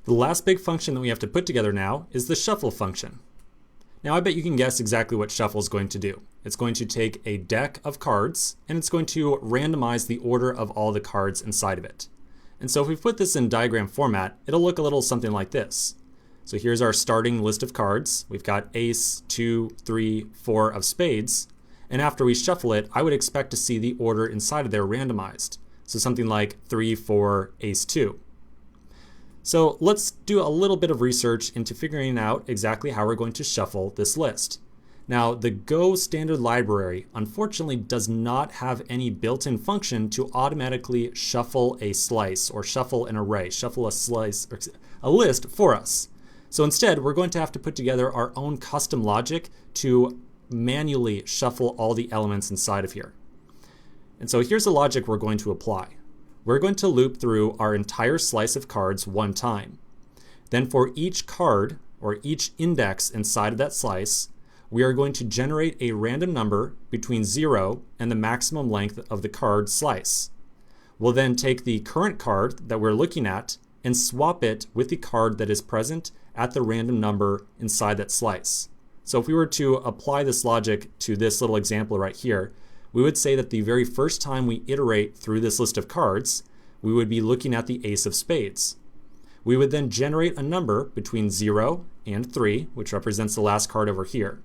The last big function that we have to put together now is the shuffle function. Now I bet you can guess exactly what shuffle is going to do. It's going to take a deck of cards and it's going to randomize the order of all the cards inside of it. And so if we put this in diagram format, it'll look a little something like this. So here's our starting list of cards. We've got ace, 2, 3, 4 of spades. And after we shuffle it, I would expect to see the order inside of there randomized. So something like 3, 4, ace, 2. So let's do a little bit of research into figuring out exactly how we're going to shuffle this list. Now, the Go standard library unfortunately does not have any built-in function to automatically shuffle a slice or shuffle an array, shuffle a slice, or a list for us. So instead, we're going to have to put together our own custom logic to manually shuffle all the elements inside of here. And so here's the logic we're going to apply. We're going to loop through our entire slice of cards one time. Then for each card, or each index inside of that slice, we are going to generate a random number between 0 and the maximum length of the card slice. We'll then take the current card that we're looking at and swap it with the card that is present at the random number inside that slice. So if we were to apply this logic to this little example right here, we would say that the very first time we iterate through this list of cards, we would be looking at the ace of spades. We would then generate a number between 0 and 3, which represents the last card over here.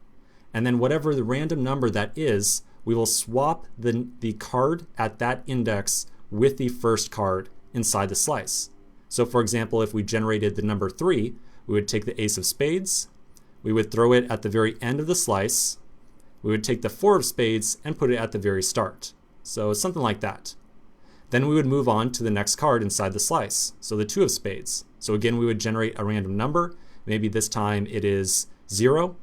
And then whatever the random number that is, we will swap the card at that index with the first card inside the slice. So for example, if we generated the number 3, we would take the ace of spades, we would throw it at the very end of the slice, we would take the 4 of spades and put it at the very start. So something like that. Then we would move on to the next card inside the slice, so the 2 of spades. So again, we would generate a random number. Maybe this time it is 0.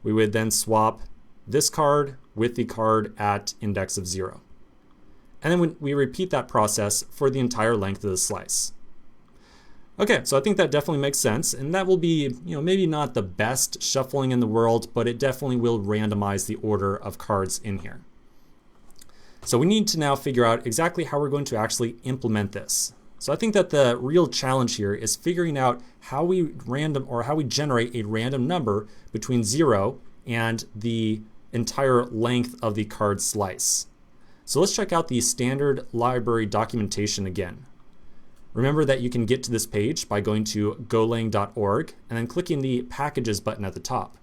We would then swap this card with the card at index of 0. And then we repeat that process for the entire length of the slice. Okay, so I think that definitely makes sense, and that will be, maybe not the best shuffling in the world, but it definitely will randomize the order of cards in here. So we need to now figure out exactly how we're going to actually implement this. So I think that the real challenge here is figuring out how we generate a random number between 0 and the entire length of the card slice. So let's check out the standard library documentation again. Remember that you can get to this page by going to golang.org and then clicking the Packages button at the top.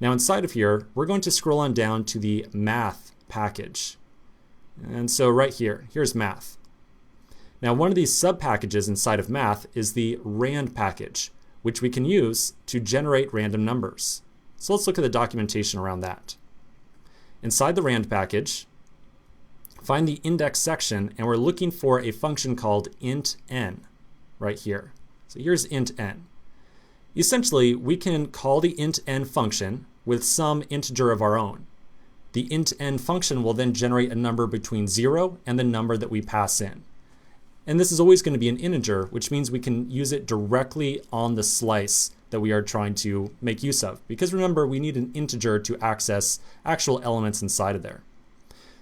Now inside of here, we're going to scroll on down to the Math package. And so right here, here's Math. Now one of these sub-packages inside of Math is the rand package, which we can use to generate random numbers. So let's look at the documentation around that. Inside the rand package, find the index section, and we're looking for a function called int n right here. So here's int n. Essentially, we can call the int n function with some integer of our own. The int n function will then generate a number between 0 and the number that we pass in. And this is always going to be an integer, which means we can use it directly on the slice that we are trying to make use of. Because remember, we need an integer to access actual elements inside of there.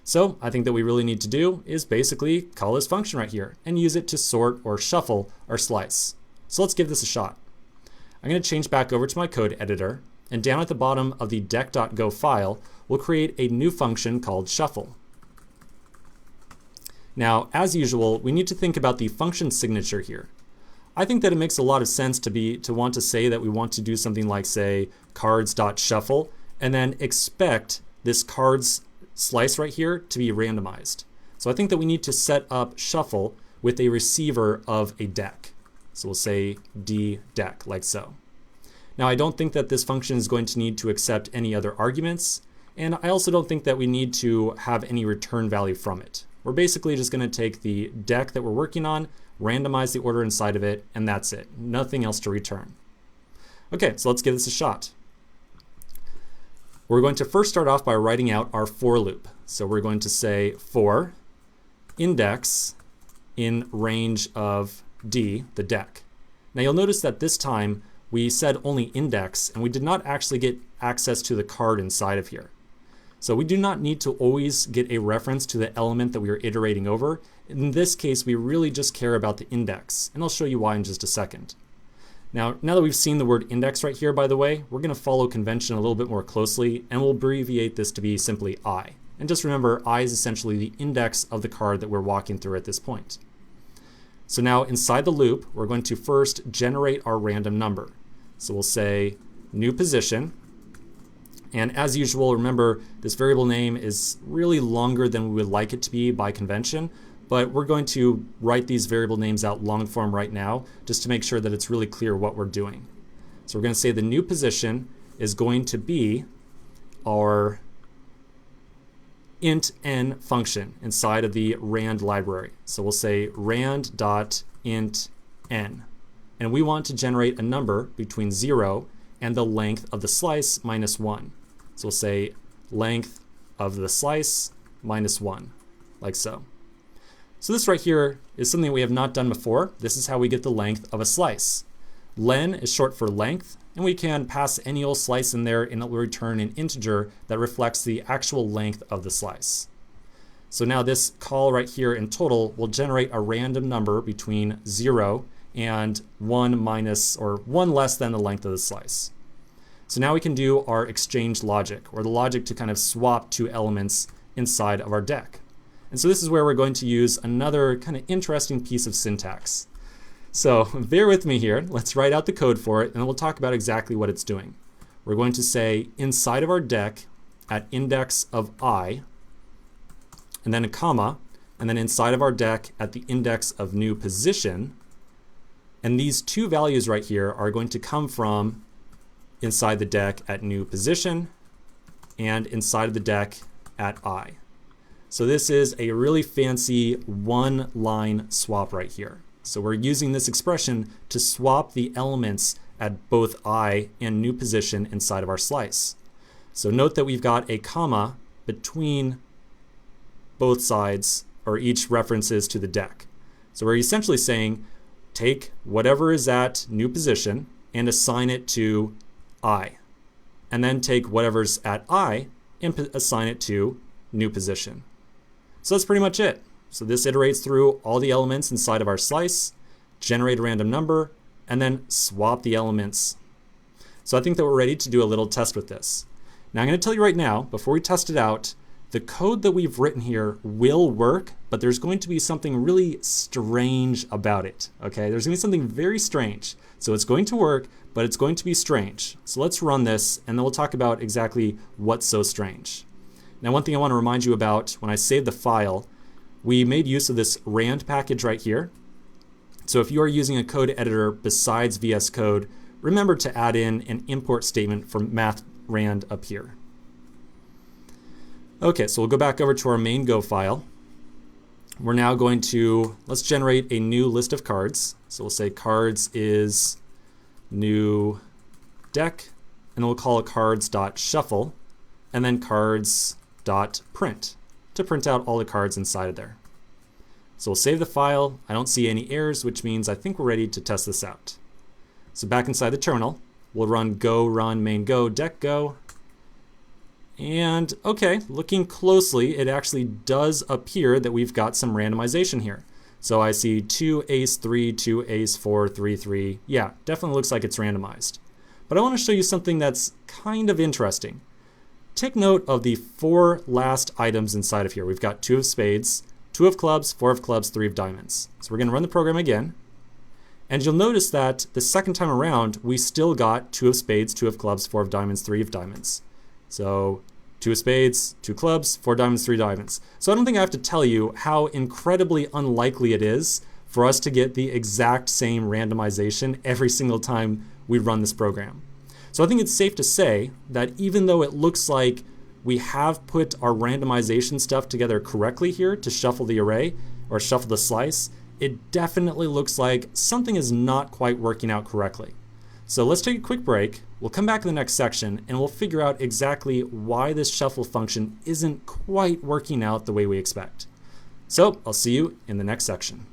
So I think that we really need to do is basically call this function right here and use it to sort or shuffle our slice. So let's give this a shot. I'm going to change back over to my code editor, and down at the bottom of the deck.go file, we'll create a new function called shuffle. Now, as usual, we need to think about the function signature here. I think that it makes a lot of sense to want to say that we want to do something like, say, cards.shuffle, and then expect this cards slice right here to be randomized. So I think that we need to set up shuffle with a receiver of a deck. So we'll say d deck, like so. Now I don't think that this function is going to need to accept any other arguments, and I also don't think that we need to have any return value from it. We're basically just going to take the deck that we're working on, randomize the order inside of it, and that's it. Nothing else to return. Okay, so let's give this a shot. We're going to first start off by writing out our for loop. So we're going to say for index in range of D, the deck. Now you'll notice that this time we said only index, and we did not actually get access to the card inside of here. So we do not need to always get a reference to the element that we are iterating over. In this case, we really just care about the index, and I'll show you why in just a second. Now that we've seen the word index right here, by the way, we're going to follow convention a little bit more closely, and we'll abbreviate this to be simply I. And just remember, I is essentially the index of the card that we're walking through at this point. So now inside the loop, we're going to first generate our random number. So we'll say new position. And as usual, remember, this variable name is really longer than we would like it to be by convention, but we're going to write these variable names out long form right now just to make sure that it's really clear what we're doing. So we're going to say the new position is going to be our int n function inside of the rand library. So we'll say rand.int n. And we want to generate a number between 0 and the length of the slice minus 1. So we'll say length of the slice minus 1, like so. So this right here is something we have not done before. This is how we get the length of a slice. Len is short for length, and we can pass any old slice in there and it will return an integer that reflects the actual length of the slice. So now this call right here in total will generate a random number between 0 and 1 minus or 1 less than the length of the slice. So now we can do our exchange logic, or the logic to kind of swap two elements inside of our deck. And so this is where we're going to use another kind of interesting piece of syntax. So bear with me here. Let's write out the code for it, and then we'll talk about exactly what it's doing. We're going to say inside of our deck at index of I, and then a comma, and then inside of our deck at the index of new position. And these two values right here are going to come from inside the deck at new position and inside of the deck at I. So this is a really fancy one-line swap right here. So we're using this expression to swap the elements at both I and new position inside of our slice. So note that we've got a comma between both sides, or each references to the deck. So we're essentially saying take whatever is at new position and assign it to I, and then take whatever's at I and assign it to new position. So that's pretty much it. So this iterates through all the elements inside of our slice, generate a random number, and then swap the elements. So I think that we're ready to do a little test with this. Now I'm going to tell you right now, before we test it out, the code that we've written here will work, but there's going to be something really strange about it. Okay, there's going to be something very strange. So it's going to work, but it's going to be strange. So let's run this, and then we'll talk about exactly what's so strange. Now, one thing I want to remind you about, when I saved the file, we made use of this rand package right here. So if you are using a code editor besides VS Code, remember to add in an import statement from math rand up here. Okay, so we'll go back over to our main Go file. We're now going to, let's generate a new list of cards. So we'll say cards is new deck, and then we'll call it cards.shuffle, and then cards.print to print out all the cards inside of there. So we'll save the file. I don't see any errors, which means I think we're ready to test this out. So back inside the terminal, we'll run go run main go deck go. And okay, looking closely, it actually does appear that we've got some randomization here. So I see 2 ace 3, 2 ace 4, 3 3. Yeah, definitely looks like it's randomized. But I want to show you something that's kind of interesting. Take note of the 4 last items inside of here. We've got 2 of spades, 2 of clubs, 4 of clubs, 3 of diamonds. So we're going to run the program again. And you'll notice that the second time around, we still got 2 of spades, 2 of clubs, 4 of diamonds, 3 of diamonds. So 2 of spades, 2 clubs, 4 diamonds, 3 diamonds. So I don't think I have to tell you how incredibly unlikely it is for us to get the exact same randomization every single time we run this program. So I think it's safe to say that even though it looks like we have put our randomization stuff together correctly here to shuffle the array or shuffle the slice, it definitely looks like something is not quite working out correctly. So let's take a quick break. We'll come back in the next section and we'll figure out exactly why this shuffle function isn't quite working out the way we expect. So I'll see you in the next section.